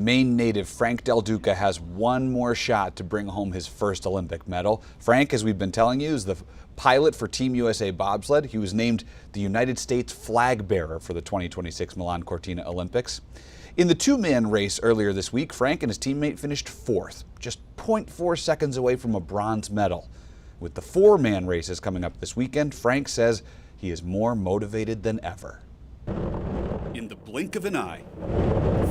Maine native Frank Del Duca has one more shot to bring home his first Olympic medal. Frank, as we've been telling you, is the pilot for Team USA bobsled. He was named the United States flag bearer for the 2026 Milan Cortina Olympics. In the two-man race earlier this week, Frank and his teammate finished fourth, just 0.4 seconds away from a bronze medal. With the four-man races coming up this weekend, Frank says he is more motivated than ever. In the blink of an eye,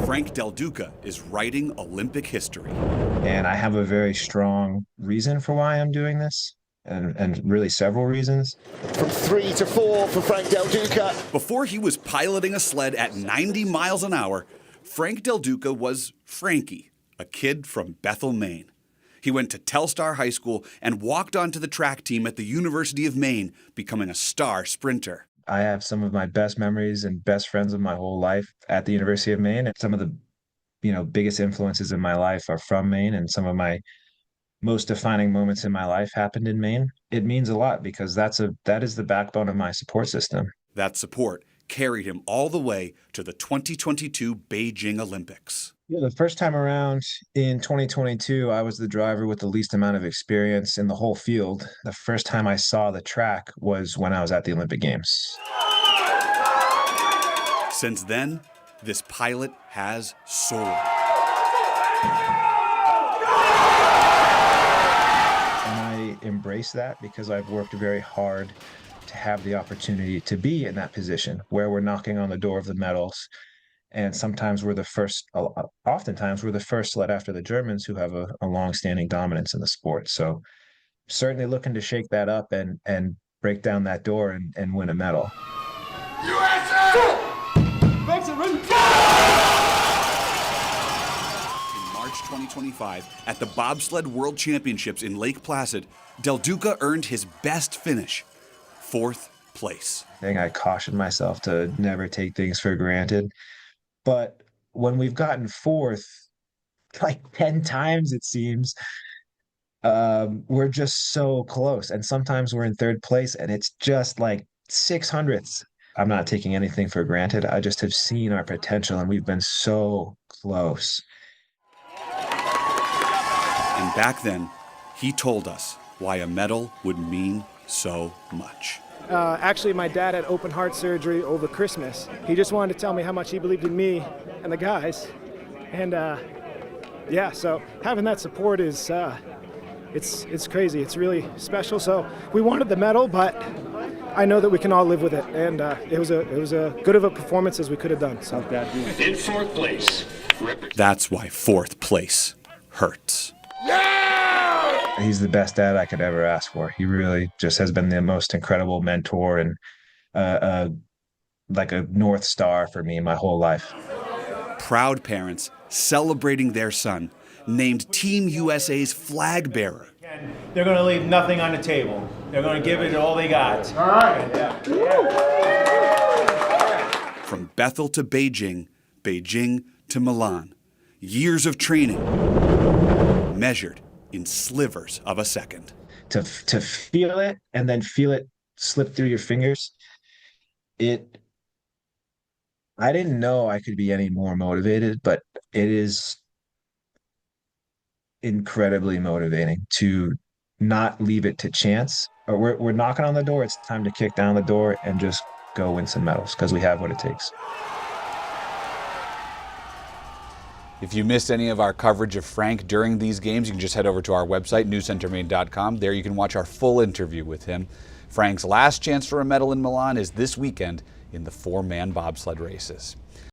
Frank Del Duca is writing Olympic history. And I have a very strong reason for why I'm doing this, and really several reasons. From 3 to 4 for Frank Del Duca. Before he was piloting a sled at 90 miles an hour, Frank Del Duca was Frankie, a kid from Bethel, Maine. He went to Telstar High School and walked onto the track team at the University of Maine, becoming a star sprinter. I have some of my best memories and best friends of my whole life at the University of Maine. And some of the, biggest influences in my life are from Maine, and some of my most defining moments in my life happened in Maine. It means a lot because that is the backbone of my support system. That support carried him all the way to the 2022 Beijing Olympics. Yeah, the first time around in 2022, I was the driver with the least amount of experience in the whole field. The first time I saw the track was when I was at the Olympic Games. Since then, this pilot has soared. And I embrace that because I've worked very hard to have the opportunity to be in that position where we're knocking on the door of the medals. And sometimes we're the first, oftentimes we're the first sled after the Germans, who have a long-standing dominance in the sport. So certainly looking to shake that up and break down that door and win a medal. USA! In March 2025, at the Bobsled World Championships in Lake Placid, Del Duca earned his best finish, 4th place. I think I cautioned myself to never take things for granted. But when we've gotten fourth, like 10 times, it seems, we're just so close. And sometimes we're in third place and it's just like 600ths. I'm not taking anything for granted. I just have seen our potential and we've been so close. And back then, he told us why a medal would mean so much. Actually, my dad had open heart surgery over Christmas. He just wanted to tell me how much he believed in me and the guys. And yeah, so having that support is, it's crazy. It's really special. So we wanted the medal, but I know that we can all live with it. And it was a good of a performance as we could have done. So in 4th place. That's why 4th place hurts. He's the best dad I could ever ask for. He really just has been the most incredible mentor and like a North Star for me my whole life. Proud parents celebrating their son, named Team USA's flag bearer. They're going to leave nothing on the table. They're going to give it all they got. all right. From Bethel to Beijing, Beijing to Milan, years of training measured in slivers of a second. To feel it and then feel it slip through your fingers, I didn't know I could be any more motivated, but it is incredibly motivating to not leave it to chance. Or we're knocking on the door. It's time to kick down the door and just go win some medals because we have what it takes. If you missed any of our coverage of Frank during these games, you can just head over to our website, newscentermaine.com. There you can watch our full interview with him. Frank's last chance for a medal in Milan is this weekend in the four-man bobsled races.